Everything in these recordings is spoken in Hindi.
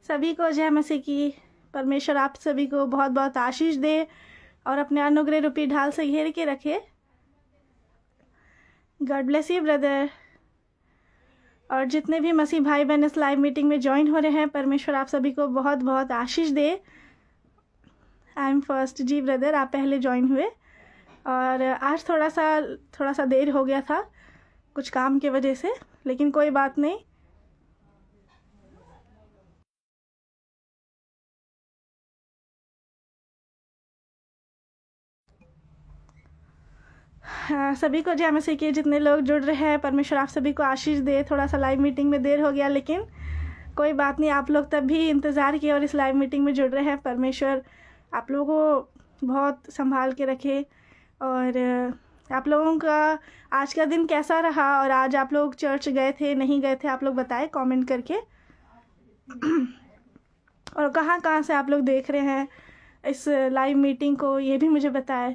सभी को जय मसीह की। परमेश्वर आप सभी को बहुत बहुत आशीष दे और अपने अनुग्रह रूपी ढाल से घेर के रखे। God bless you brother. और जितने भी मसीह भाई बहन इस लाइव मीटिंग में ज्वाइन हो रहे हैं, परमेश्वर आप सभी को बहुत बहुत आशीष दे। आई एम फर्स्ट जी ब्रदर, आप पहले ज्वाइन हुए और आज थोड़ा सा देर हो गया था कुछ काम की वजह से, लेकिन कोई बात नहीं। सभी को जय मसीह की। जितने लोग जुड़ रहे हैं, परमेश्वर आप सभी को आशीष दे। थोड़ा सा लाइव मीटिंग में देर हो गया, लेकिन कोई बात नहीं। आप लोग तब भी इंतज़ार किए और इस लाइव मीटिंग में जुड़ रहे हैं। परमेश्वर आप लोगों को बहुत संभाल के रखे। और आप लोगों का आज का दिन कैसा रहा, और आज आप लोग चर्च गए थे नहीं गए थे, आप लोग बताएं कमेंट करके। और कहाँ कहाँ से आप लोग देख रहे हैं इस लाइव मीटिंग को, ये भी मुझे बताएं।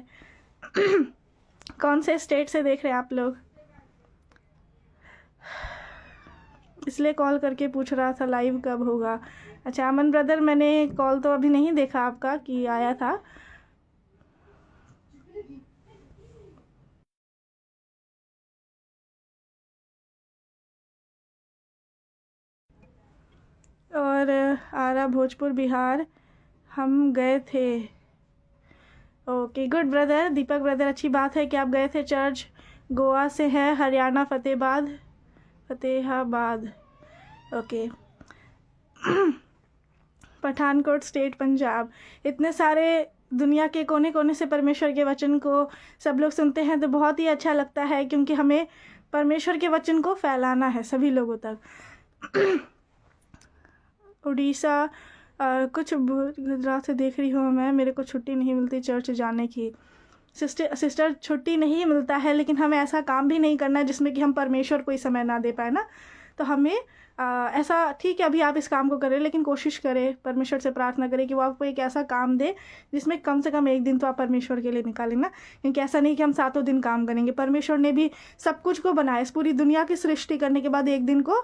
कौन से स्टेट से देख रहे हैं आप लोग? इसलिए कॉल करके पूछ रहा था लाइव कब होगा। अच्छा अमन ब्रदर, मैंने कॉल तो अभी नहीं देखा आपका कि आया था। और आरा भोजपुर बिहार हम गए थे। Okay good brother. Deepak brother, अच्छी बात है कि आप गए थे चर्च। गोवा से है, हरियाणा फतेहाबाद। ओके। पठानकोट स्टेट पंजाब। इतने सारे दुनिया के कोने कोने से परमेश्वर के वचन को सब लोग सुनते हैं, तो बहुत ही अच्छा लगता है, क्योंकि हमें परमेश्वर के वचन को फैलाना है सभी लोगों तक। उड़ीसा कुछ गुजरात से देख रही हूँ मैं। मेरे को छुट्टी नहीं मिलती चर्च जाने की। सिस्टर छुट्टी नहीं मिलता है, लेकिन हमें ऐसा काम भी नहीं करना है जिसमें कि हम परमेश्वर को ही समय ना दे पाए ना। तो हमें ऐसा, ठीक है अभी आप इस काम को करें, लेकिन कोशिश करें, परमेश्वर से प्रार्थना करें कि वो आपको एक ऐसा काम दे जिसमें कम से कम एक दिन तो आप परमेश्वर के लिए निकालें ना। क्योंकि ऐसा नहीं कि हम 7 दिन काम करेंगे। परमेश्वर ने भी सब कुछ को बनाया, इस पूरी दुनिया की सृष्टि करने के बाद एक दिन को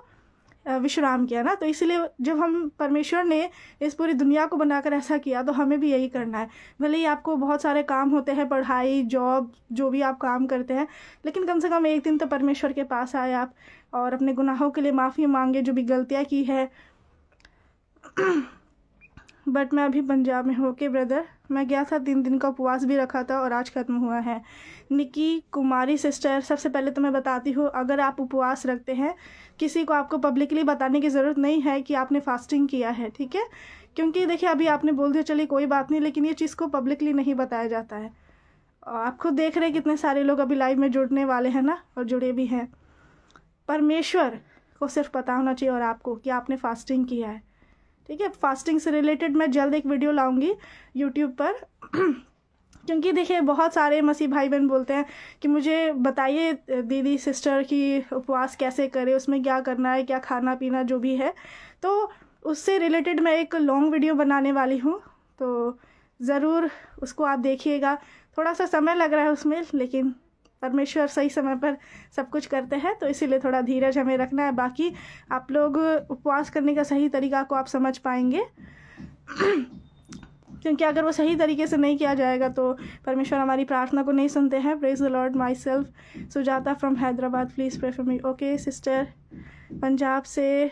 विश्राम किया ना। तो इसलिए जब हम परमेश्वर ने इस पूरी दुनिया को बनाकर ऐसा किया, तो हमें भी यही करना है। भले ही आपको बहुत सारे काम होते हैं, पढ़ाई, जॉब, जो भी आप काम करते हैं, लेकिन कम से कम एक दिन तो परमेश्वर के पास आए आप और अपने गुनाहों के लिए माफ़ी मांगे, जो भी गलतियाँ की है। बट मैं अभी पंजाब में हूँ। ओके ब्रदर, मैं गया था 3 दिन का उपवास भी रखा था और आज ख़त्म हुआ है। निकी कुमारी सिस्टर, सबसे पहले तो मैं बताती हूँ, अगर आप उपवास रखते हैं, किसी को आपको पब्लिकली बताने की ज़रूरत नहीं है कि आपने फास्टिंग किया है, ठीक है। क्योंकि देखिए अभी आपने बोल दिया चलिए कोई बात नहीं, लेकिन ये चीज़ को पब्लिकली नहीं बताया जाता है। आप खुद देख रहे हैं कितने सारे लोग अभी लाइव में जुड़ने वाले हैं ना, और जुड़े भी हैं। परमेश्वर को सिर्फ पता होना चाहिए और आपको कि आपने फास्टिंग किया है, ठीक है। फास्टिंग से रिलेटेड मैं जल्द एक वीडियो लाऊंगी यूट्यूब पर। क्योंकि देखिए बहुत सारे मसीह भाई बहन बोलते हैं कि मुझे बताइए दीदी सिस्टर कि उपवास कैसे करें, उसमें क्या करना है, क्या खाना पीना जो भी है। तो उससे रिलेटेड मैं एक लॉन्ग वीडियो बनाने वाली हूँ, तो ज़रूर उसको आप देखिएगा। थोड़ा सा समय लग रहा है उसमें, लेकिन परमेश्वर सही समय पर सब कुछ करते हैं, तो इसीलिए थोड़ा धीरज हमें रखना है। बाकी आप लोग उपवास करने का सही तरीका को आप समझ पाएंगे। क्योंकि अगर वो सही तरीके से नहीं किया जाएगा तो परमेश्वर हमारी प्रार्थना को नहीं सुनते हैं। Praise the Lord. My self Sujata from Hyderabad, please pray for me. Okay sister Punjab से।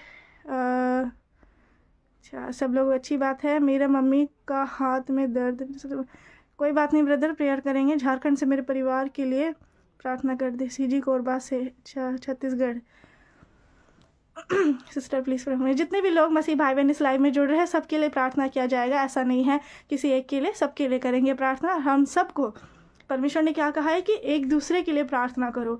अच्छा सब लोग, अच्छी बात है। मेरे मम्मी का हाथ में दर्द। कोई बात नहीं ब्रदर, प्रेयर करेंगे। झारखंड से मेरे परिवार के लिए प्रार्थना कर दे। सीजी कोरबा से, अच्छा Chhattisgarh. Sister please pray for me. जितने भी लोग मसीह भाई बहन इस लाइव में जुड़ रहे हैं, सबके लिए प्रार्थना किया जाएगा। ऐसा नहीं है किसी एक के लिए, सबके लिए करेंगे प्रार्थना। हम सबको परमेश्वर ने क्या कहा है कि एक दूसरे के लिए प्रार्थना करो,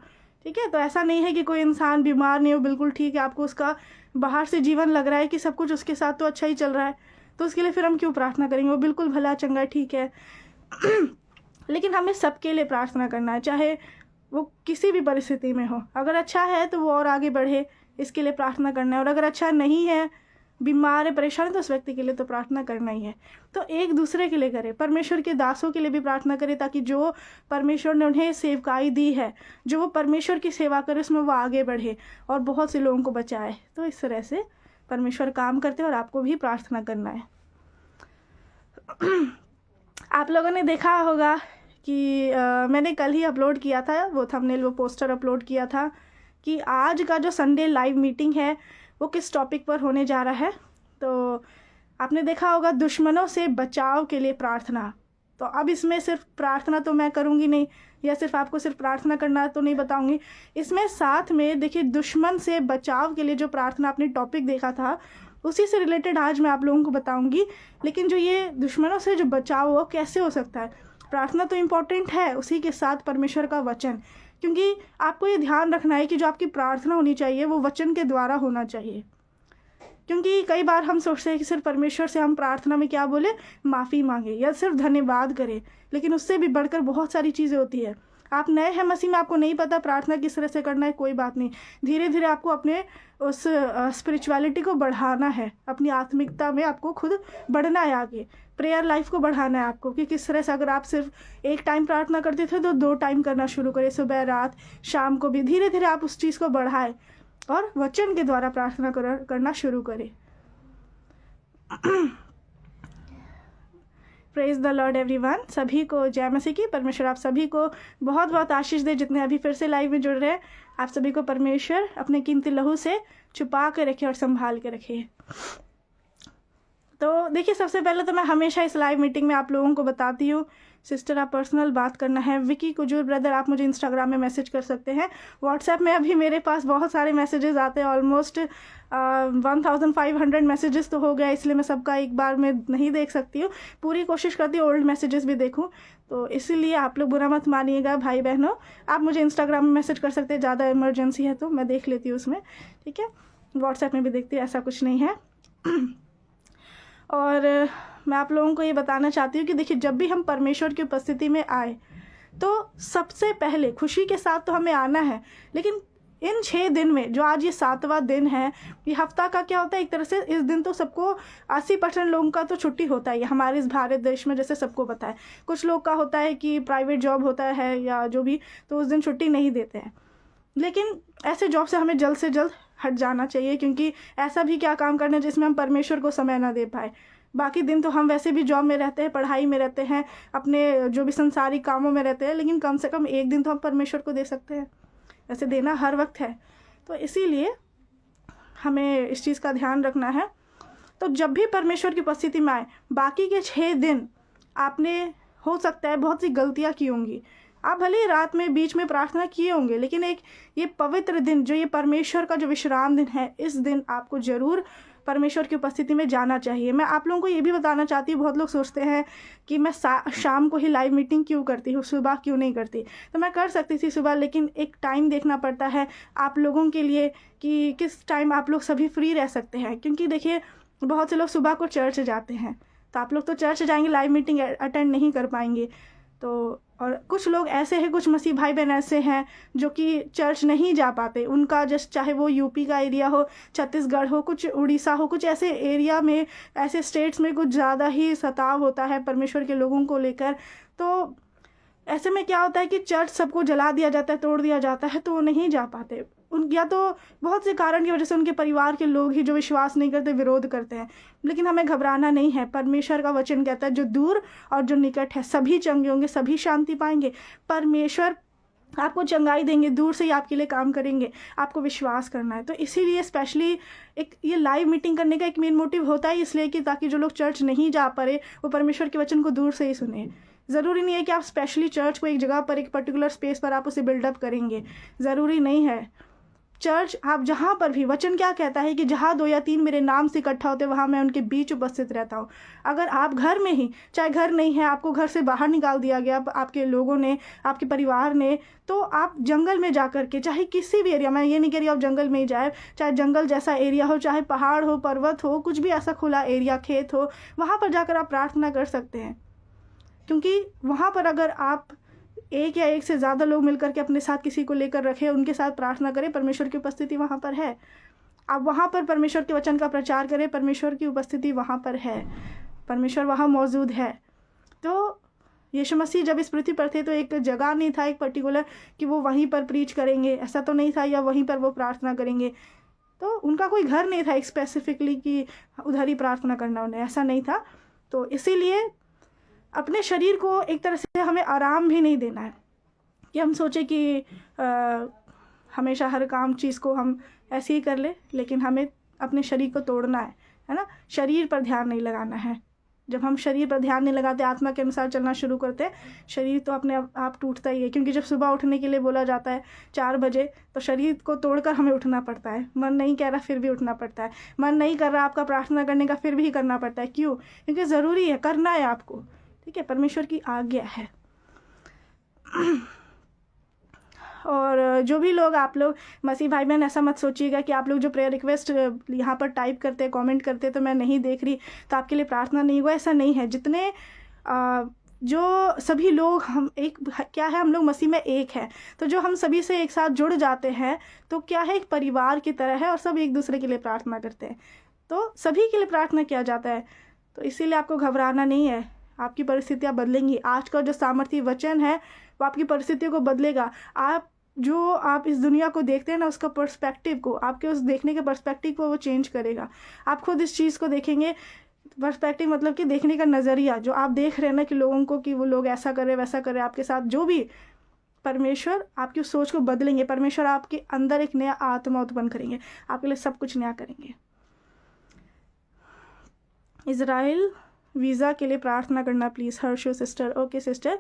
ठीक है। तो ऐसा नहीं है कि कोई इंसान बीमार नहीं हो, बिल्कुल ठीक है, आपको उसका बाहर से जीवन लग रहा है कि सब कुछ उसके साथ तो अच्छा ही चल रहा है, तो उसके लिए फिर हम क्यों प्रार्थना करेंगे? वो बिल्कुल भला चंगा ठीक है। लेकिन हमें सबके लिए प्रार्थना करना है, चाहे वो किसी भी परिस्थिति में हो। अगर अच्छा है तो वो और आगे बढ़े, इसके लिए प्रार्थना करना है। और अगर अच्छा नहीं है, बीमार है, परेशान है, तो उस व्यक्ति के लिए तो प्रार्थना करना ही है। तो एक दूसरे के लिए करें, परमेश्वर के दासों के लिए भी प्रार्थना करें, ताकि जो परमेश्वर ने उन्हें सेवकाई दी है, जो वो परमेश्वर की सेवा करे, उसमें वो आगे बढ़े और बहुत से लोगों को बचाए। तो इस तरह से परमेश्वर काम करते हैं और आपको भी प्रार्थना करना है। आप लोगों ने देखा होगा कि मैंने कल ही अपलोड किया था वो थंबनेल, वो पोस्टर अपलोड किया था कि आज का जो संडे लाइव मीटिंग है वो किस टॉपिक पर होने जा रहा है। तो आपने देखा होगा दुश्मनों से बचाव के लिए प्रार्थना। तो अब इसमें सिर्फ प्रार्थना तो मैं करूँगी नहीं, या सिर्फ आपको सिर्फ प्रार्थना करना तो नहीं बताऊँगी, इसमें साथ में देखिए दुश्मन से बचाव के लिए जो प्रार्थना आपने टॉपिक देखा था उसी से रिलेटेड आज मैं आप लोगों को बताऊँगी। लेकिन जो ये दुश्मनों से जो बचाव हो कैसे हो सकता है, प्रार्थना तो इम्पॉर्टेंट है, उसी के साथ परमेश्वर का वचन, क्योंकि आपको ये ध्यान रखना है कि जो आपकी प्रार्थना होनी चाहिए वो वचन के द्वारा होना चाहिए। क्योंकि कई बार हम सोचते हैं कि सिर्फ परमेश्वर से हम प्रार्थना में क्या बोले, माफ़ी मांगे या सिर्फ धन्यवाद करें, लेकिन उससे भी बढ़कर बहुत सारी चीज़ें होती है। आप नए हैं मसीह में, आपको नहीं पता प्रार्थना किस तरह से करना है, कोई बात नहीं, धीरे धीरे आपको अपने उस स्पिरिचुअलिटी को बढ़ाना है, अपनी आत्मिकता में आपको खुद बढ़ना है, आगे प्रेयर लाइफ को बढ़ाना है आपको कि किस तरह से अगर आप सिर्फ एक टाइम प्रार्थना करते थे तो 2 टाइम करना शुरू करें, सुबह रात शाम को भी, धीरे धीरे आप उस चीज़ को बढ़ाएं और वचन के द्वारा प्रार्थना करना शुरू करें। प्रेज द लॉर्ड एवरीवन, सभी को जय मसीह की। परमेश्वर आप सभी को बहुत बहुत आशीष दे, जितने अभी फिर से लाइव में जुड़ रहे हैं, आप सभी को परमेश्वर अपने कीमती लहू से छुपा के रखे और संभाल के रखे। तो देखिए, सबसे पहले तो मैं हमेशा इस लाइव मीटिंग में आप लोगों को बताती हूँ, सिस्टर आप पर्सनल बात करना है, विकी कुजूर ब्रदर आप मुझे इंस्टाग्राम में मैसेज कर सकते हैं, व्हाट्सएप में अभी मेरे पास बहुत सारे मैसेजेस आते हैं, ऑलमोस्ट 1500 मैसेजेस तो हो गया, इसलिए मैं सबका एक बार में नहीं देख सकती हूँ, पूरी कोशिश करती हूँ ओल्ड मैसेजेस भी देखूँ, तो इसीलिए आप लोग बुरा मत मानिएगा भाई बहनों, आप मुझे इंस्टाग्राम में मैसेज कर सकते हैं, ज़्यादा इमरजेंसी है तो मैं देख लेती हूँ उसमें, ठीक है, व्हाट्सएप में भी देखती हूँ, ऐसा कुछ नहीं है। और मैं आप लोगों को ये बताना चाहती हूँ कि देखिए, जब भी हम परमेश्वर की उपस्थिति में आए तो सबसे पहले खुशी के साथ तो हमें आना है, लेकिन इन 6 दिन में जो आज ये 7वां दिन है, ये हफ्ता का क्या होता है, एक तरह से इस दिन तो सबको 80% लोगों का तो छुट्टी होता है हमारे इस भारत देश में, जैसे सबको पता है। कुछ लोग का होता है कि प्राइवेट जॉब होता है या जो भी, तो उस दिन छुट्टी नहीं देते हैं, लेकिन ऐसे जॉब से हमें जल्द से जल्द हट जाना चाहिए, क्योंकि ऐसा भी क्या काम करना है जिसमें हम परमेश्वर को समय ना दे पाए। बाकी दिन तो हम वैसे भी जॉब में रहते हैं, पढ़ाई में रहते हैं, अपने जो भी संसारिक कामों में रहते हैं, लेकिन कम से कम एक दिन तो हम परमेश्वर को दे सकते हैं, वैसे देना हर वक्त है, तो इसीलिए हमें इस चीज़ का ध्यान रखना है। तो जब भी परमेश्वर की उपस्थिति में आए, बाकी के 6 दिन आपने हो सकता है बहुत सी गलतियाँ की होंगी, आप भले ही रात में बीच में प्रार्थना किए होंगे, लेकिन एक ये पवित्र दिन जो ये परमेश्वर का जो विश्राम दिन है, इस दिन आपको ज़रूर परमेश्वर की उपस्थिति में जाना चाहिए। मैं आप लोगों को ये भी बताना चाहती हूँ, बहुत लोग सोचते हैं कि मैं शाम को ही लाइव मीटिंग क्यों करती हूँ, सुबह क्यों नहीं करती। तो मैं कर सकती थी सुबह, लेकिन एक टाइम देखना पड़ता है आप लोगों के लिए कि किस टाइम आप लोग सभी फ्री रह सकते हैं, क्योंकि देखिए बहुत से लोग सुबह को चर्च जाते हैं, तो आप लोग तो चर्च जाएंगे, लाइव मीटिंग अटेंड नहीं कर पाएंगे। तो और कुछ लोग ऐसे हैं, कुछ मसीह भाई बहन ऐसे हैं जो कि चर्च नहीं जा पाते, उनका जस्ट चाहे वो यूपी का एरिया हो, छत्तीसगढ़ हो, कुछ उड़ीसा हो, कुछ ऐसे एरिया में, ऐसे स्टेट्स में कुछ ज़्यादा ही सताव होता है परमेश्वर के लोगों को लेकर। तो ऐसे में क्या होता है कि चर्च सबको जला दिया जाता है, तोड़ दिया जाता है, तो वो नहीं जा पाते, उन या तो बहुत से कारण की वजह से उनके परिवार के लोग ही जो विश्वास नहीं करते, विरोध करते हैं। लेकिन हमें घबराना नहीं है, परमेश्वर का वचन कहता है जो दूर और जो निकट है सभी चंगे होंगे, सभी शांति पाएंगे। परमेश्वर आपको चंगाई देंगे, दूर से ही आपके लिए काम करेंगे, आपको विश्वास करना है। तो इसीलिए स्पेशली एक ये लाइव मीटिंग करने का एक मेन मोटिव होता है, इसलिए कि ताकि जो लोग चर्च नहीं जा पा रहे वो परमेश्वर के वचन को दूर से ही सुने। ज़रूरी नहीं है कि आप स्पेशली चर्च को एक जगह पर, एक पर्टिकुलर स्पेस पर आप उसे बिल्डअप करेंगे, ज़रूरी नहीं है। चर्च आप जहाँ पर भी, वचन क्या कहता है कि जहाँ 2 या 3 मेरे नाम से इकट्ठा होते वहाँ मैं उनके बीच उपस्थित रहता हूँ। अगर आप घर में ही, चाहे घर नहीं है, आपको घर से बाहर निकाल दिया गया आपके लोगों ने, आपके परिवार ने, तो आप जंगल में जा कर के, चाहे किसी भी एरिया, मैं ये नहीं कह रही आप जंगल में ही जाए, चाहे जंगल जैसा एरिया हो, चाहे पहाड़ हो, पर्वत हो, कुछ भी ऐसा खुला एरिया, खेत हो, वहाँ पर जाकर आप प्रार्थना कर सकते हैं। क्योंकि वहाँ पर अगर आप एक या एक से ज़्यादा लोग मिलकर के अपने साथ किसी को लेकर रखें, उनके साथ प्रार्थना करें, परमेश्वर की उपस्थिति वहाँ पर है। आप वहाँ पर परमेश्वर के वचन का प्रचार करें, परमेश्वर की उपस्थिति वहाँ पर है, परमेश्वर वहाँ मौजूद है। तो यीशु मसीह जब इस पृथ्वी पर थे तो एक जगह नहीं था एक पर्टिकुलर कि वो वहीं पर प्रीच करेंगे, ऐसा तो नहीं था, या वहीं पर वो प्रार्थना करेंगे। तो उनका कोई घर नहीं था एक स्पेसिफिकली कि उधर ही प्रार्थना करना उन्हें, ऐसा नहीं था। तो इसीलिए अपने शरीर को एक तरह से हमें आराम भी नहीं देना है कि हम सोचे कि हमेशा हर काम चीज़ को हम ऐसे ही कर ले, लेकिन हमें अपने शरीर को तोड़ना है ना। शरीर पर ध्यान नहीं लगाना है। जब हम शरीर पर ध्यान नहीं लगाते, आत्मा के अनुसार चलना शुरू करते हैं, शरीर तो अपने आप टूटता ही है। क्योंकि जब सुबह उठने के लिए बोला जाता है 4 बजे, तो शरीर को तोड़कर हमें उठना पड़ता है। मन नहीं कह रहा फिर भी उठना पड़ता है, मन नहीं कर रहा आपका प्रार्थना करने का फिर भी करना पड़ता है। क्यों? क्योंकि ज़रूरी है, करना है आपको, ठीक है, परमेश्वर की आज्ञा है। और जो भी लोग, आप लोग मसीह भाई बहन, ऐसा मत सोचिएगा कि आप लोग जो प्रेयर रिक्वेस्ट यहाँ पर टाइप करते हैं, कमेंट करते हैं, तो मैं नहीं देख रही तो आपके लिए प्रार्थना नहीं हुआ, ऐसा नहीं है। जितने जो सभी लोग, हम एक क्या है, हम लोग मसीह में एक है, तो जो हम सभी से एक साथ जुड़ जाते हैं तो क्या है, एक परिवार की तरह है और सब एक दूसरे के लिए प्रार्थना करते हैं, तो सभी के लिए प्रार्थना किया जाता है। तो इसीलिए आपको घबराना नहीं है, आपकी परिस्थितियाँ बदलेंगी। आज का जो सामर्थी वचन है वो आपकी परिस्थितियों को बदलेगा। आप इस दुनिया को देखते हैं ना, उसका पर्सपेक्टिव को, आपके उस देखने के पर्सपेक्टिव को वो चेंज करेगा। आप खुद इस चीज़ को देखेंगे, पर्सपेक्टिव मतलब कि देखने का नज़रिया, जो आप देख रहे हैं ना कि लोगों को, कि वो लोग ऐसा करे वैसा करे आपके साथ, जो भी, परमेश्वर आपकी उस सोच को बदलेंगे। परमेश्वर आपके अंदर एक नया आत्मा उत्पन्न करेंगे, आपके लिए सब कुछ नया करेंगे। इज़राइल वीज़ा के लिए प्रार्थना करना प्लीज़। हर्षो सिस्टर, ओके सिस्टर,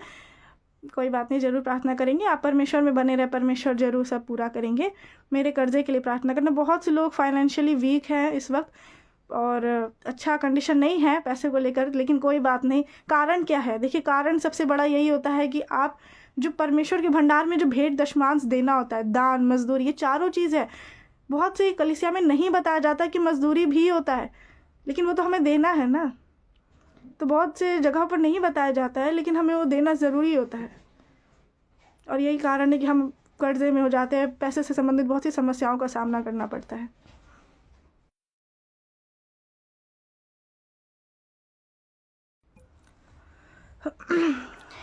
कोई बात नहीं, ज़रूर प्रार्थना करेंगे। आप परमेश्वर में बने रहे, परमेश्वर ज़रूर सब पूरा करेंगे। मेरे कर्जे के लिए प्रार्थना करना। बहुत से लोग फाइनेंशियली वीक हैं इस वक्त और अच्छा कंडीशन नहीं है पैसे को लेकर, लेकिन कोई बात नहीं। कारण क्या है? देखिए, कारण सबसे बड़ा यही होता है कि आप जो परमेश्वर के भंडार में जो भेंट दशमांश देना होता है, दान, मजदूरी, ये चारों चीज़ है। बहुत सी कलीसिया में नहीं बताया जाता कि मजदूरी भी होता है, लेकिन वो तो हमें देना है ना। तो बहुत से जगहों पर नहीं बताया जाता है, लेकिन हमें वो देना ज़रूरी होता है। और यही कारण है कि हम कर्जे में हो जाते हैं, पैसे से संबंधित बहुत सी समस्याओं का सामना करना पड़ता है।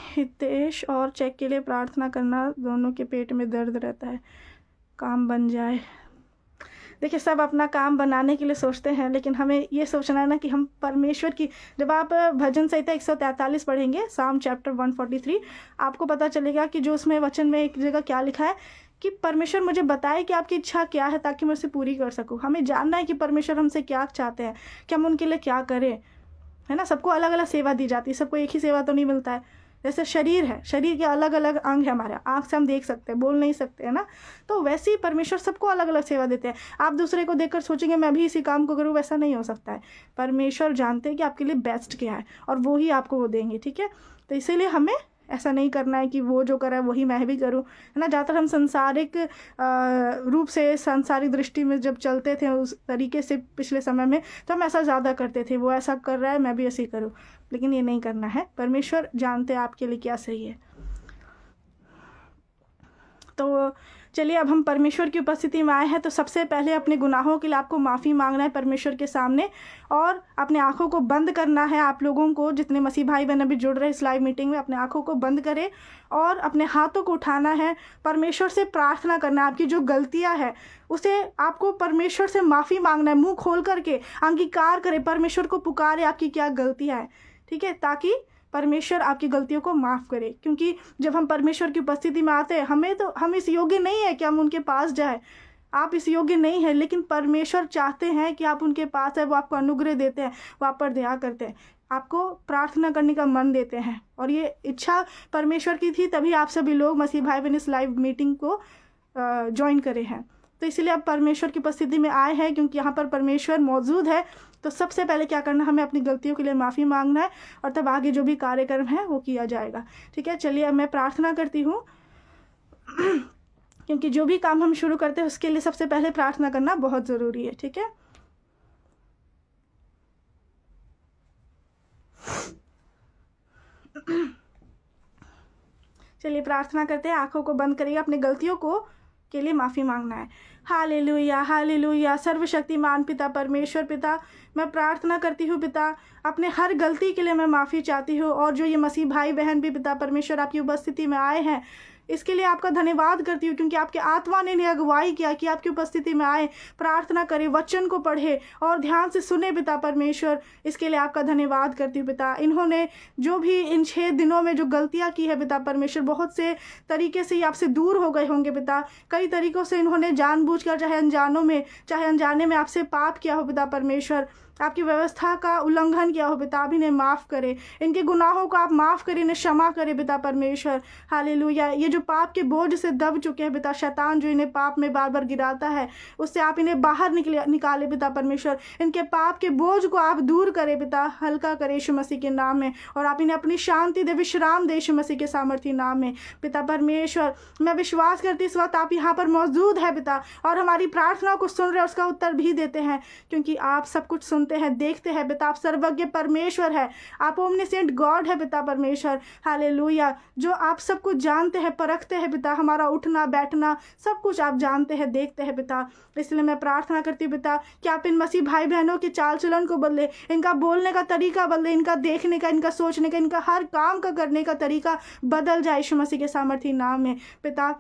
हितेश और चेक के लिए प्रार्थना करना, दोनों के पेट में दर्द रहता है, काम बन जाए। देखिए, सब अपना काम बनाने के लिए सोचते हैं, लेकिन हमें ये सोचना है ना कि हम परमेश्वर की, जब आप भजन संहिता 143 पढ़ेंगे, साम चैप्टर 143, आपको पता चलेगा कि जो उसमें वचन में एक जगह क्या लिखा है कि परमेश्वर मुझे बताए कि आपकी इच्छा क्या है ताकि मैं उसे पूरी कर सकूं। हमें जानना है कि परमेश्वर हमसे क्या चाहते हैं, कि हम उनके लिए क्या करें, है ना। सबको अलग अलग सेवा दी जाती है, सबको एक ही सेवा तो नहीं मिलता है। जैसे शरीर है, शरीर के अलग अलग अंग है हमारे, आँख से हम देख सकते हैं, बोल नहीं सकते, है ना। तो वैसे ही परमेश्वर सबको अलग अलग सेवा देते हैं। आप दूसरे को देखकर सोचेंगे मैं भी इसी काम को करूँ, वैसा नहीं हो सकता है। परमेश्वर जानते हैं कि आपके लिए बेस्ट क्या है और वो ही आपको वो देंगे, ठीक है। तो इसीलिए हमें ऐसा नहीं करना है कि वो जो कर रहा है वही मैं भी करूं, है ना। ज़्यादातर हम सांसारिक रूप से, सांसारिक दृष्टि में जब चलते थे उस तरीके से पिछले समय में, तो हम ऐसा ज़्यादा करते थे, वो ऐसा कर रहा है मैं भी ऐसे ही करूं, लेकिन ये नहीं करना है। परमेश्वर जानते हैं आपके लिए क्या सही है। तो चलिए, अब हम परमेश्वर की उपस्थिति में आए हैं, तो सबसे पहले अपने गुनाहों के लिए आपको माफ़ी मांगना है परमेश्वर के सामने, और अपने आँखों को बंद करना है। आप लोगों को, जितने मसीह भाई बहन अभी जुड़ रहे हैं इस लाइव मीटिंग में, अपने आँखों को बंद करें और अपने हाथों को उठाना है, परमेश्वर से प्रार्थना करना है। आपकी जो गलतियाँ हैं उसे आपको परमेश्वर से माफ़ी मांगना है, मुँह खोल करके अंगीकार करें, परमेश्वर को पुकारे आपकी क्या गलतियाँ हैं, ठीक है, ताकि परमेश्वर आपकी गलतियों को माफ़ करे। क्योंकि जब हम परमेश्वर की उपस्थिति में आते हैं, हम इस योग्य नहीं है कि हम उनके पास जाए। आप इस योग्य नहीं है, लेकिन परमेश्वर चाहते हैं कि आप उनके पास है, वो आपको अनुग्रह देते हैं, वो आप पर दया करते हैं, आपको प्रार्थना करने का मन देते हैं। और ये इच्छा परमेश्वर की थी, तभी आप सभी लोग मसीह भाई बहन इस लाइव मीटिंग को ज्वाइन करे हैं। तो इसीलिए आप परमेश्वर की उपस्थिति में आए हैं, क्योंकि यहाँ पर परमेश्वर मौजूद है। तो सबसे पहले क्या करना, हमें अपनी गलतियों के लिए माफ़ी मांगना है, और तब आगे जो भी कार्यक्रम है वो किया जाएगा, ठीक है। चलिए, अब मैं प्रार्थना करती हूँ, क्योंकि जो भी काम हम शुरू करते हैं उसके लिए सबसे पहले प्रार्थना करना बहुत ज़रूरी है, ठीक है। चलिए प्रार्थना करते हैं, आंखों को बंद करिए, अपनी गलतियों को के लिए माफ़ी मांगना है। Hallelujah, hallelujah. सर्वशक्तिमान पिता परमेश्वर पिता, मैं प्रार्थना करती हूँ पिता, अपने हर गलती के लिए मैं माफ़ी चाहती हूँ। और जो ये मसीह भाई बहन भी पिता परमेश्वर आपकी उपस्थिति में आए हैं, इसके लिए आपका धन्यवाद करती हूँ, क्योंकि आपके आत्मा ने अगुवाई किया कि आपकी उपस्थिति में आए, प्रार्थना करें, वचन को पढ़े और ध्यान से सुने पिता परमेश्वर। इसके लिए आपका धन्यवाद करती हूँ पिता। इन्होंने जो भी इन 6 दिनों में जो गलतियाँ की है पिता परमेश्वर, बहुत से तरीके से ये आपसे दूर हो गए होंगे पिता। कई तरीक़ों से इन्होंने जानबूझकर चाहे अनजाने में आपसे पाप किया हो पिता परमेश्वर, आपकी व्यवस्था का उल्लंघन किया हो पिता। आप इन्हें माफ़ करें, इनके गुनाहों को आप माफ़ करें, इन्हें क्षमा करें पिता परमेश्वर। हालेलुया। ये जो पाप के बोझ से दब चुके हैं पिता, शैतान जो इन्हें पाप में बार बार गिराता है, उससे आप इन्हें बाहर निकाले पिता परमेश्वर। इनके पाप के बोझ को आप दूर करें पिता, हल्का करें यीशु मसीह के नाम में, और आप इन्हें अपनी शांति दे, विश्राम दे यीशु मसीह के सामर्थी नाम में पिता परमेश्वर। मैं विश्वास करती इस वक्त आप यहाँ पर मौजूद है पिता, और हमारी प्रार्थना को सुन रहे हैं, उसका उत्तर भी देते हैं, क्योंकि आप सब कुछ सुनते हैं, देखते हैं पिता। आप सर्वज्ञ परमेश्वर है, आप ओमनीसेंट गॉड है पिता परमेश्वर। हालेलुया। जो आप सब कुछ जानते हैं, परखते हैं पिता, हमारा उठना बैठना सब कुछ आप जानते हैं, देखते हैं पिता। इसलिए मैं प्रार्थना करती हूँ पिता कि आप इन मसीह भाई बहनों के चाल चलन को बदले, इनका बोलने का तरीका बदले, इनका देखने का, इनका सोचने का, इनका हर काम का करने का तरीका बदल जाए यीशु मसीह के सामर्थी नाम में पिता,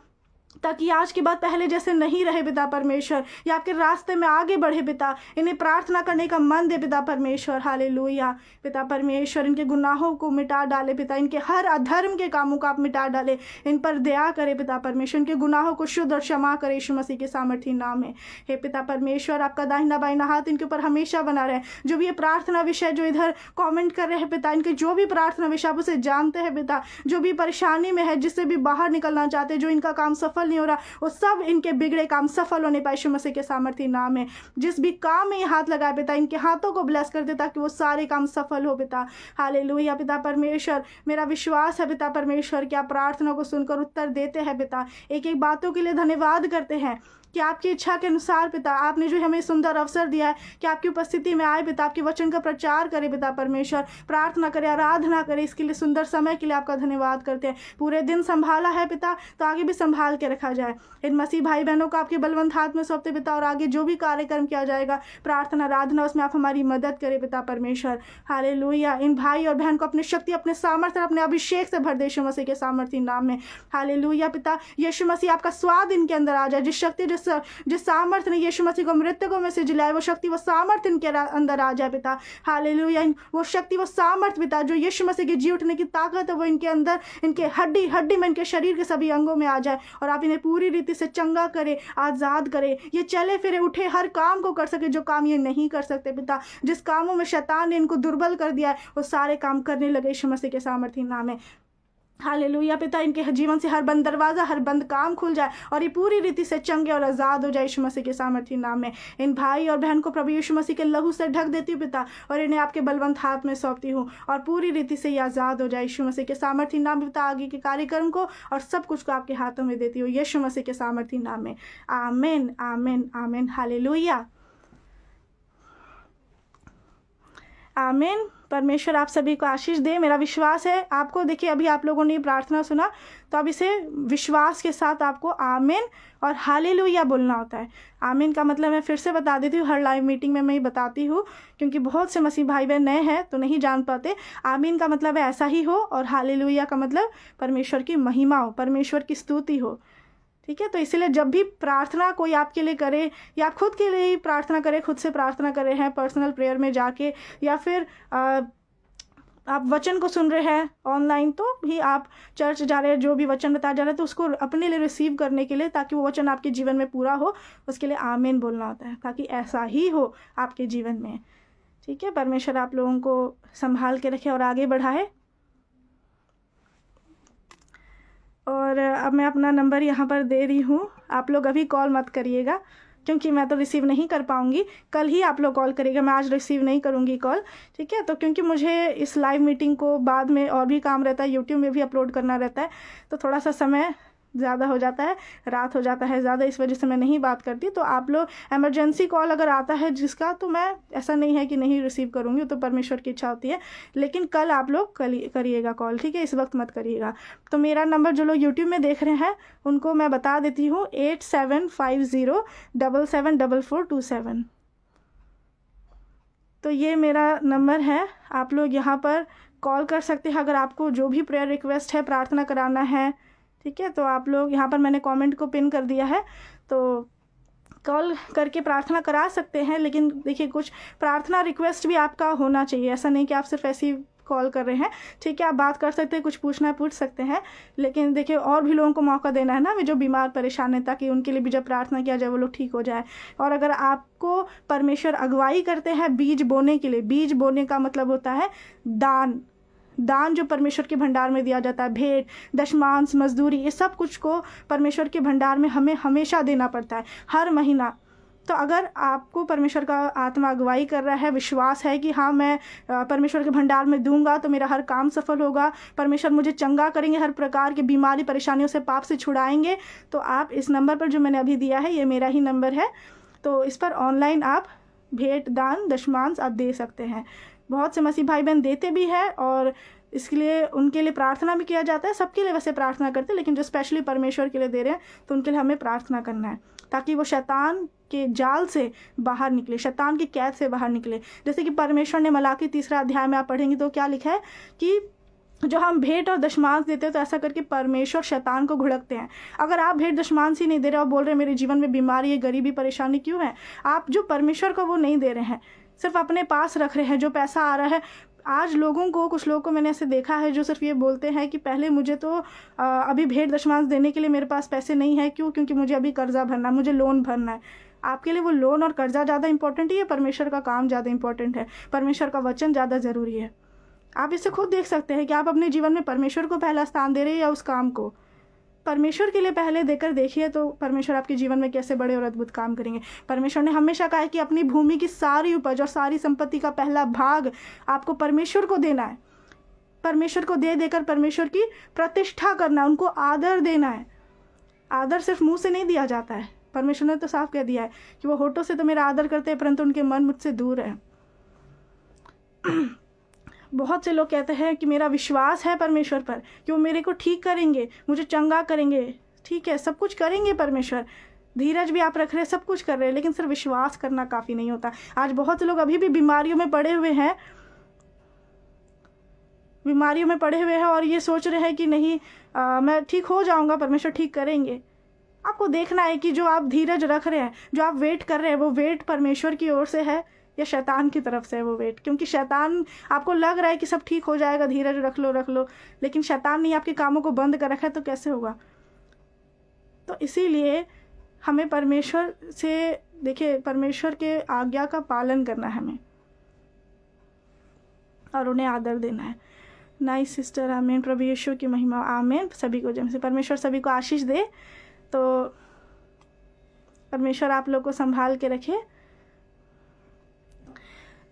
ताकि आज के बाद पहले जैसे नहीं रहे पिता परमेश्वर। या आपके रास्ते में आगे बढ़े पिता, इन्हें प्रार्थना करने का मन दे पिता परमेश्वर। हालेलुया पिता परमेश्वर। इनके गुनाहों को मिटा डाले पिता, इनके हर अधर्म के कामों को आप मिटा डाले, इन पर दया करे पिता परमेश्वर। इनके गुनाहों को शुद्ध और क्षमा करे यीशु मसीह के सामर्थी नाम में। हे पिता परमेश्वर, आपका दाहिना बाइना हाथ इनके ऊपर हमेशा बना रहे। जो भी ये प्रार्थना विषय जो इधर कॉमेंट कर रहे हैं पिता, इनके जो भी प्रार्थना विषय आप उसे जानते हैं पिता, जो भी परेशानी में है, जिससे भी बाहर निकलना चाहते, जो इनका काम सफल नहीं हो रहा, वो सब इनके बिगड़े काम सफल होने पाए यीशु मसीह के सामर्थी नाम में। जिस भी काम में ये हाथ लगाए पिता, इनके हाथों को ब्लेस कर दे, ताकि वो सारे काम सफल हो पिता। हालेलुया पिता परमेश्वर। मेरा विश्वास है पिता परमेश्वर कि आप प्रार्थना को सुनकर उत्तर देते हैं पिता। एक एक बातों के लिए धन्यवाद करते हैं कि आपकी इच्छा के अनुसार पिता, आपने जो हमें सुंदर अवसर दिया है कि आपकी उपस्थिति में आए पिता, आपके वचन का प्रचार करें पिता परमेश्वर, प्रार्थना करें, आराधना करें। इसके लिए सुंदर समय के लिए आपका धन्यवाद करते हैं। पूरे दिन संभाला है पिता, तो आगे भी संभाल के रखा जाए। इन मसीह भाई बहनों को आपके बलवंत हाथ में सौंपते पिता, और आगे जो भी कार्यक्रम किया जाएगा, प्रार्थना आराधना, उसमें आप हमारी मदद करें पिता परमेश्वर। हालेलुया। इन भाई और बहन को अपनी शक्ति, अपने सामर्थ्य, अपने अभिषेक से भर दे यीशु मसीह के सामर्थी नाम में। हालेलुया पिता। यीशु मसीह आपका स्वाद इनके अंदर आ जाए। जिस शक्ति, जिस सामर्थ्य ने यीशु मसीह को मृतकों में से जिलाए, वो शक्ति, वो सामर्थ्य इनके अंदर आ जाए पिता। हालेलुया। वो शक्ति, वो सामर्थ्य पिता, जो यीशु मसीह की जी उठने की ताकत है, वो इनके अंदर, इनके हड्डी हड्डी में, इनके शरीर के सभी अंगों में आ जाए, और आप इन्हें पूरी रीति से चंगा करे, आज़ाद करे। ये चले फिरे, उठे, हर काम को कर सके जो काम ये नहीं कर सकते पिता। जिस कामों में शैतान ने इनको दुर्बल कर दिया है, वो सारे काम करने लगे यीशु मसीह के सामर्थी नाम में। हालेलुया पिता। इनके जीवन से हर बंद दरवाज़ा, हर बंद काम खुल जाए, और ये पूरी रीति से चंगे और आज़ाद हो जाए यीशु मसीह के सामर्थी नाम में। इन भाई और बहन को प्रभु यीशु मसीह के लहू से ढक देती हूँ पिता, और इन्हें आपके बलवंत हाथ में सौंपती हूँ, और पूरी रीति से ये आज़ाद हो जाए यीशु मसीह के सामर्थी नाम में पिता। आगे के कार्यक्रम को और सब कुछ को आपके हाथों में देती हूँ यीशु मसीह के सामर्थी नाम में। आमीन आमीन आमीन। हालेलुया आमीन। परमेश्वर आप सभी को आशीष दे। मेरा विश्वास है आपको, देखिए अभी आप लोगों ने प्रार्थना सुना, तो अब इसे विश्वास के साथ आपको आमीन और हालेलुया बोलना होता है। आमीन का मतलब मैं फिर से बता देती हूँ, हर लाइव मीटिंग में मैं ही बताती हूँ, क्योंकि बहुत से मसीह भाई बहन नए हैं तो नहीं जान पाते। आमीन का मतलब है ऐसा ही हो, और हालेलुया का मतलब परमेश्वर की महिमा हो, परमेश्वर की स्तुति हो। ठीक है, तो इसलिए जब भी प्रार्थना कोई आपके लिए करे, या आप खुद के लिए ही प्रार्थना करें, खुद से प्रार्थना करे हैं पर्सनल प्रेयर में जाके, या फिर आप वचन को सुन रहे हैं ऑनलाइन, तो भी आप चर्च जा रहे हैं, जो भी वचन बताया जा रहा है, तो उसको अपने लिए रिसीव करने के लिए, ताकि वो वचन आपके जीवन में पूरा हो, उसके लिए आमीन बोलना होता है, ताकि ऐसा ही हो आपके जीवन में। ठीक है, परमेश्वर आप लोगों को संभाल के रखे और आगे बढ़ाए। और अब मैं अपना नंबर यहाँ पर दे रही हूँ, आप लोग अभी कॉल मत करिएगा, क्योंकि मैं तो रिसीव नहीं कर पाऊँगी। कल ही आप लोग कॉल करिएगा, मैं आज रिसीव नहीं करूँगी कॉल। ठीक है, तो क्योंकि मुझे इस लाइव मीटिंग को बाद में और भी काम रहता है, यूट्यूब में भी अपलोड करना रहता है, तो थोड़ा सा समय ज़्यादा हो जाता है, रात हो जाता है ज़्यादा, इस वजह से मैं नहीं बात करती। तो आप लोग इमरजेंसी कॉल अगर आता है जिसका, तो मैं ऐसा नहीं है कि नहीं रिसीव करूँगी, तो परमेश्वर की इच्छा होती है, लेकिन कल आप लोग करिएगा कॉल। ठीक है, इस वक्त मत करिएगा। तो मेरा नंबर जो लोग यूट्यूब में देख रहे हैं उनको मैं बता देती हूँ, 8750774427। तो ये मेरा नंबर है, आप लोग यहाँ पर कॉल कर सकते हैं अगर आपको जो भी प्रेयर रिक्वेस्ट है, प्रार्थना कराना है। ठीक है, तो आप लोग यहाँ पर मैंने कमेंट को पिन कर दिया है, तो कॉल करके प्रार्थना करा सकते हैं। लेकिन देखिए, कुछ प्रार्थना रिक्वेस्ट भी आपका होना चाहिए, ऐसा नहीं कि आप सिर्फ ऐसे ही कॉल कर रहे हैं। ठीक है, आप बात कर सकते हैं, कुछ पूछना है पूछ सकते हैं, लेकिन देखिए और भी लोगों को मौका देना है ना, वे जो बीमार परेशान है, ताकि उनके लिए भी जब प्रार्थना किया जाए वो लोग ठीक हो जाए। और अगर आपको परमेश्वर अगुवाई करते हैं बीज बोने के लिए, बीज बोने का मतलब होता है दान, दान जो परमेश्वर के भंडार में दिया जाता है, भेंट, दशमांश, मजदूरी, ये सब कुछ को परमेश्वर के भंडार में हमें हमेशा देना पड़ता है, हर महीना। तो अगर आपको परमेश्वर का आत्मा अगुवाई कर रहा है, विश्वास है कि हाँ मैं परमेश्वर के भंडार में दूंगा तो मेरा हर काम सफल होगा, परमेश्वर मुझे चंगा करेंगे, हर प्रकार की बीमारी परेशानियों से, पाप से छुड़ाएंगे, तो आप इस नंबर पर जो मैंने अभी दिया है, ये मेरा ही नंबर है, तो इस पर ऑनलाइन आप भेंट, दान, दशमांश आप दे सकते हैं। बहुत से मसीह भाई बहन देते भी हैं और इसके लिए उनके लिए प्रार्थना भी किया जाता है। सबके लिए वैसे प्रार्थना करते हैं, लेकिन जो स्पेशली परमेश्वर के लिए दे रहे हैं तो उनके लिए हमें प्रार्थना करना है, ताकि वो शैतान के जाल से बाहर निकले, शैतान की कैद से बाहर निकले। जैसे कि परमेश्वर ने मलाकी 3 अध्याय में आप पढ़ेंगे तो क्या लिखा है कि जो हम भेंट और दशमांश देते हैं तो ऐसा करके परमेश्वर शैतान को घुड़कते हैं। अगर आप भेंट दशमांश ही नहीं दे रहे और बोल रहे हैं मेरे जीवन में बीमारी है, गरीबी, परेशानी क्यों है, आप जो परमेश्वर को वो नहीं दे रहे हैं, सिर्फ अपने पास रख रहे हैं जो पैसा आ रहा है। आज लोगों को, कुछ लोगों को मैंने ऐसे देखा है जो सिर्फ ये बोलते हैं कि पहले मुझे तो अभी भेंट दशमांश देने के लिए मेरे पास पैसे नहीं है, क्यों, क्योंकि मुझे अभी कर्जा भरना है, मुझे लोन भरना है। आपके लिए वो लोन और कर्जा ज़्यादा इंपॉर्टेंट है या परमेश्वर का काम ज़्यादा इंपॉर्टेंट है? परमेश्वर का वचन ज़्यादा ज़रूरी है। आप इससे खुद देख सकते हैं कि आप अपने जीवन में परमेश्वर को पहला स्थान दे रहे हैं या उस काम को। परमेश्वर के लिए पहले देकर देखिए तो परमेश्वर आपके जीवन में कैसे बड़े और अद्भुत काम करेंगे। परमेश्वर ने हमेशा कहा है कि अपनी भूमि की सारी उपज और सारी संपत्ति का पहला भाग आपको परमेश्वर को देना है। परमेश्वर को दे देकर परमेश्वर की प्रतिष्ठा करना, उनको आदर देना है। आदर सिर्फ मुंह से नहीं दिया जाता है, परमेश्वर ने तो साफ कह दिया है कि वो होठों से तो मेरा आदर करते हैं परंतु उनके मन मुझसे दूर है। बहुत से लोग कहते हैं कि मेरा विश्वास है परमेश्वर पर कि वो मेरे को ठीक करेंगे, मुझे चंगा करेंगे। ठीक है, सब कुछ करेंगे परमेश्वर, धीरज भी आप रख रहे हैं, सब कुछ कर रहे हैं, लेकिन सिर्फ विश्वास करना काफ़ी नहीं होता। आज बहुत से लोग अभी भी बीमारियों में पड़े हुए हैं, बीमारियों में पड़े हुए हैं और ये सोच रहे हैं कि नहीं मैं ठीक हो जाऊंगा, परमेश्वर ठीक करेंगे। आपको देखना है कि जो आप धीरज रख रहे हैं, जो आप वेट कर रहे हैं, वो वेट परमेश्वर की ओर से है या शैतान की तरफ से है वो वेट। क्योंकि शैतान, आपको लग रहा है कि सब ठीक हो जाएगा, धीरज रख लो, लेकिन शैतान ने आपके कामों को बंद कर रखा है, तो कैसे होगा? तो इसीलिए हमें परमेश्वर से, देखिए, परमेश्वर के आज्ञा का पालन करना है हमें और उन्हें आदर देना है। नाइस सिस्टर, आमीन। प्रभु यीशु की महिमा, आमीन। सभी को जैसे परमेश्वर सभी को आशीष दे। तो परमेश्वर आप लोग को संभाल के रखे।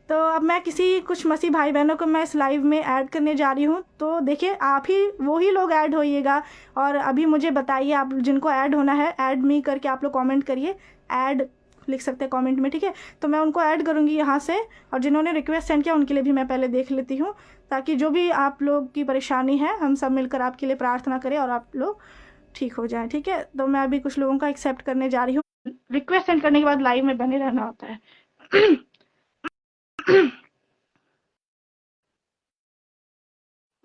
तो अब मैं कुछ मसीह भाई बहनों को मैं इस लाइव में ऐड करने जा रही हूँ। तो देखिए, आप ही वो ही लोग ऐड होइएगा और अभी मुझे बताइए आप जिनको ऐड होना है, ऐड मी करके आप लोग कमेंट करिए, ऐड लिख सकते हैं कमेंट में, ठीक है? तो मैं उनको ऐड करूँगी यहाँ से, और जिन्होंने रिक्वेस्ट सेंड किया उनके लिए भी मैं पहले देख लेती हूँ, ताकि जो भी आप लोग की परेशानी है हम सब मिलकर आपके लिए प्रार्थना करें और आप लोग ठीक हो जाएं, ठीक है? तो मैं अभी कुछ लोगों का एक्सेप्ट करने जा रही हूँ। रिक्वेस्ट सेंड करने के बाद लाइव में बने रहना होता है।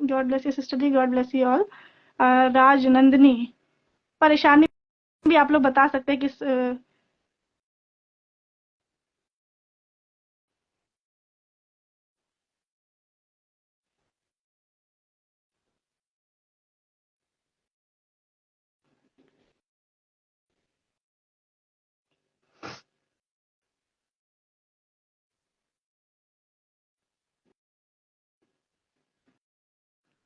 God bless you sister ji, God bless you all. Raj Nandini, परेशानी भी आप लोग बता सकते हैं किस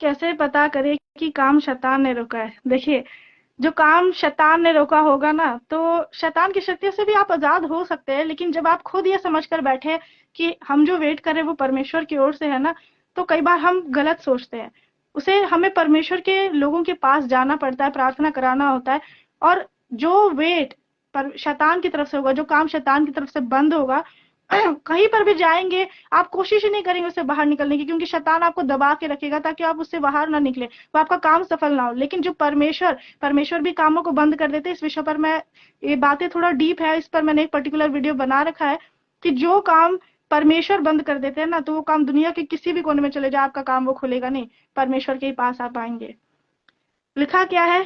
कैसे पता करें कि काम शैतान ने रोका है? देखिए, जो काम शैतान ने रोका होगा ना, तो शैतान की शक्तियों से भी आप आज़ाद हो सकते हैं, लेकिन जब आप खुद ये समझ कर बैठे कि हम जो वेट कर रहे हैं वो परमेश्वर की ओर से है ना, तो कई बार हम गलत सोचते हैं। उसे हमें परमेश्वर के लोगों के पास जाना पड़ता है, प्रार्थना कराना होता है, और जो वेट पर शैतान की तरफ से होगा, जो काम शैतान की तरफ से बंद होगा, कहीं पर भी जाएंगे आप कोशिश ही नहीं करेंगे उससे बाहर निकलने की, क्योंकि शैतान आपको दबा के रखेगा ताकि आप उससे बाहर ना निकले, वो आपका काम सफल ना हो। लेकिन जो परमेश्वर भी कामों को बंद कर देते हैं। इस विषय पर मैं, ये बातें थोड़ा डीप है, इस पर मैंने एक पर्टिकुलर वीडियो बना रखा है कि जो काम परमेश्वर बंद कर देते हैं ना, तो वो काम दुनिया के किसी भी कोने में चले जाए, आपका काम वो खुलेगा नहीं, परमेश्वर के ही पास आप आएंगे। लिखा क्या है?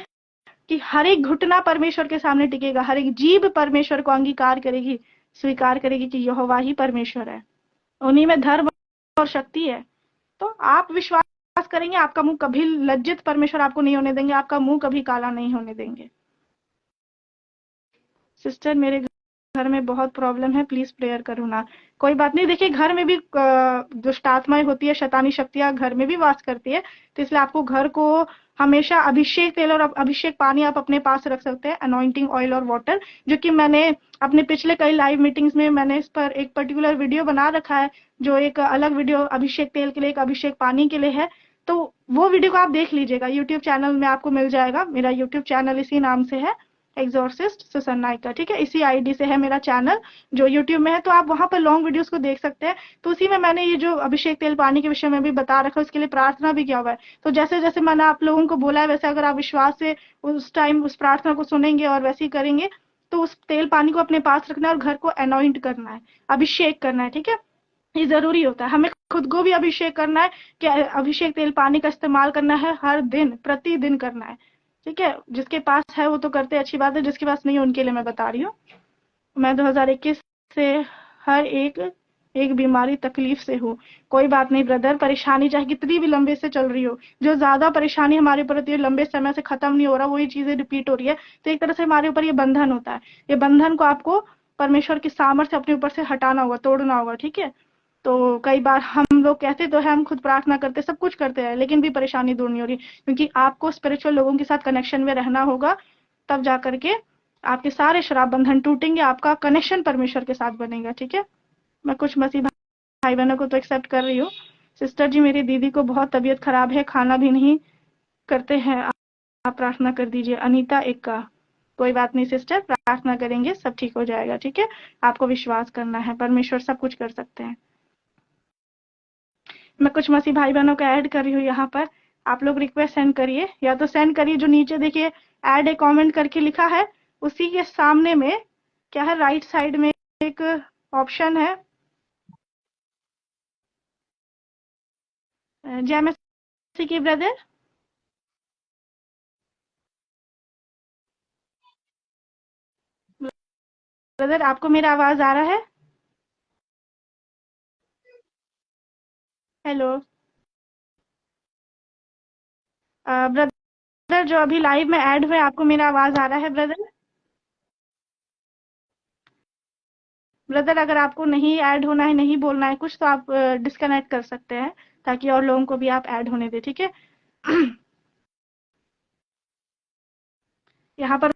कि हर एक घुटना परमेश्वर के सामने टिकेगा, हर एक जीभ परमेश्वर को अंगीकार करेगी, स्वीकार करेगी कि यहोवा ही परमेश्वर है, उन्हीं में धर्म और शक्ति है। तो आप विश्वास करेंगे, आपका मुंह कभी लज्जित परमेश्वर आपको नहीं होने देंगे, आपका मुंह कभी काला नहीं होने देंगे। सिस्टर मेरे घर में बहुत प्रॉब्लम है, प्लीज प्रेयर करो ना। कोई बात नहीं, देखिए घर में भी दुष्ट आत्माएं होती है, शैतानी शक्तियां घर में भी वास करती है, तो इसलिए आपको घर को हमेशा अभिषेक तेल और अभिषेक पानी आप अपने पास रख सकते हैं, अनॉइंटिंग ऑयल और वाटर, जो कि मैंने अपने पिछले कई लाइव मीटिंग्स में मैंने इस पर एक पर्टिकुलर वीडियो बना रखा है, जो एक अलग वीडियो अभिषेक तेल के लिए, एक अभिषेक पानी के लिए है। तो वो वीडियो को आप देख लीजिएगा, यूट्यूब चैनल में आपको मिल जाएगा। मेरा यूट्यूब चैनल इसी नाम से है, एग्जॉर्सिस्ट सुसन नाइक का, ठीक है, इसी आईडी से है मेरा चैनल जो यूट्यूब में है, तो आप वहां पर लॉन्ग वीडियोस को देख सकते हैं। तो उसी में मैंने ये जो अभिषेक तेल पानी के विषय में भी बता रखा है, उसके लिए प्रार्थना भी किया हुआ है। तो जैसे जैसे मैंने आप लोगों को बोला है, वैसे अगर आप विश्वास से उस टाइम उस प्रार्थना को सुनेंगे और वैसे ही करेंगे, तो उस तेल पानी को अपने पास रखना है और घर को अनॉइंट करना है, अभिषेक करना है, ठीक है। ये जरूरी होता है, हमें खुद को भी अभिषेक करना है, कि अभिषेक तेल पानी का इस्तेमाल करना है, हर दिन प्रतिदिन करना है, ठीक है। जिसके पास है वो तो करते अच्छी बात है, जिसके पास नहीं है उनके लिए मैं बता रही हूँ। मैं 2021 से हर एक बीमारी तकलीफ से हूँ। कोई बात नहीं ब्रदर, परेशानी चाहे कितनी भी लंबे से चल रही हो, जो ज्यादा परेशानी हमारे ऊपर होती है, लंबे समय से खत्म नहीं हो रहा, वही चीजें रिपीट हो रही है, तो एक तरह से हमारे ऊपर ये बंधन होता है। ये बंधन को आपको परमेश्वर की सामर्थ्य अपने ऊपर से हटाना होगा, तोड़ना होगा, ठीक है। तो कई बार हम लोग कहते तो है, हम खुद प्रार्थना करते, सब कुछ करते हैं, लेकिन भी परेशानी दूर नहीं हो रही, क्योंकि आपको स्पिरिचुअल लोगों के साथ कनेक्शन में रहना होगा, तब जाकर के आपके सारे शराब बंधन टूटेंगे, आपका कनेक्शन परमेश्वर के साथ बनेगा, ठीक है। मैं कुछ मसीह भाई बहनों को तो एक्सेप्ट कर रही हूँ। सिस्टर जी, मेरी दीदी को बहुत तबीयत खराब है, खाना भी नहीं करते हैं, आप प्रार्थना कर दीजिए। अनीता एक का, कोई बात नहीं सिस्टर, प्रार्थना करेंगे, सब ठीक हो जाएगा, ठीक है। आपको विश्वास करना है, परमेश्वर सब कुछ कर सकते हैं। मैं कुछ मसीह भाई बहनों को ऐड कर रही हूँ यहाँ पर, आप लोग रिक्वेस्ट सेंड करिए, या तो सेंड करिए जो नीचे देखिए ऐड ए कमेंट करके लिखा है, उसी के सामने में क्या है, राइट साइड में एक ऑप्शन है, जय मसीह की ब्रदर। ब्रदर आपको मेरा आवाज आ रहा है? हेलो ब्रदर, जो अभी लाइव में ऐड हुए, आपको मेरा आवाज आ रहा है ब्रदर? ब्रदर अगर आपको नहीं ऐड होना है, नहीं बोलना है कुछ, तो आप डिस्कनेक्ट कर सकते हैं, ताकि और लोगों को भी आप ऐड होने दें, ठीक है। यहाँ पर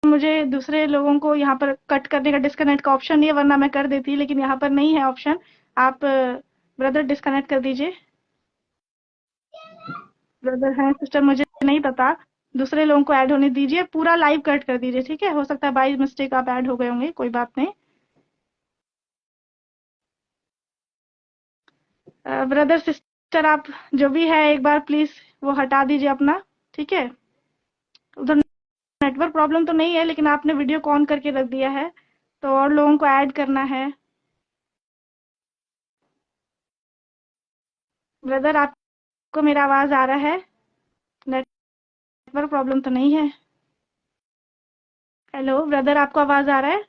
मुझे दूसरे लोगों को यहाँ पर कट करने का, डिस्कनेक्ट का ऑप्शन नहीं है, वरना मैं कर देती, लेकिन यहाँ पर नहीं है ऑप्शन। आप ब्रदर डिस्कनेक्ट कर दीजिए। ब्रदर हैं सिस्टर मुझे नहीं पता, दूसरे लोगों को ऐड होने दीजिए, पूरा लाइव कट कर दीजिए, ठीक है। हो सकता है बाई मिस्टेक आप ऐड हो गए होंगे, कोई बात नहीं। ब्रदर सिस्टर आप जो भी है, एक बार प्लीज वो हटा दीजिए अपना, ठीक है। उधर नेटवर्क प्रॉब्लम तो नहीं है, लेकिन आपने वीडियो को ऑन करके रख दिया है, तो और लोगों को ऐड करना है। ब्रदर आपको मेरा आवाज आ रहा है? नेटवर्क प्रॉब्लम तो नहीं है? हेलो ब्रदर, आपको आवाज आ रहा है?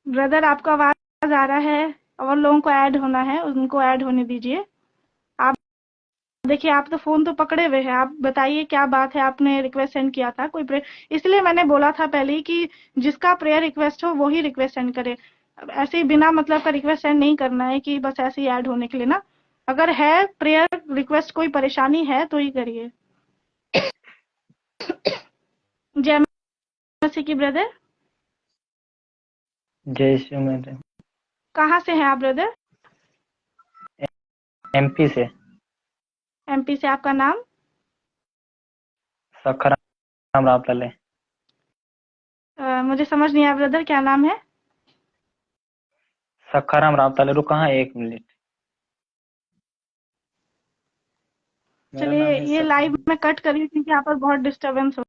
ब्रदर आपको आवाज आ रहा है? और लोगों को ऐड होना है, उनको ऐड होने दीजिए। आप देखिए, आप तो फोन तो पकड़े हुए हैं, आप बताइए क्या बात है, आपने रिक्वेस्ट सेंड किया था कोई प्रेयर, इसलिए मैंने बोला था पहले ही कि जिसका प्रेयर रिक्वेस्ट हो वो ही रिक्वेस्ट सेंड करे। ऐसे ही बिना मतलब का रिक्वेस्ट सेंड नहीं करना है कि बस ऐसे ही ऐड होने के लिए ना। अगर है प्रेयर रिक्वेस्ट, कोई परेशानी है तो ही करिए। जय मसीह की ब्रदर। जय श्री मैडम। कहाँ से हैं आप ब्रदर? एमपी से। एमपी से, आपका नाम? सखाराम रावतले। मुझे समझ नहीं आया ब्रदर, क्या नाम है? सखाराम रावतले, रुका हाँ 1 मिनट। मेरा चलिए नाम है ये लाइव सखाराम। में कट करिए, क्योंकि यहाँ पर बहुत डिस्टरबेंस हो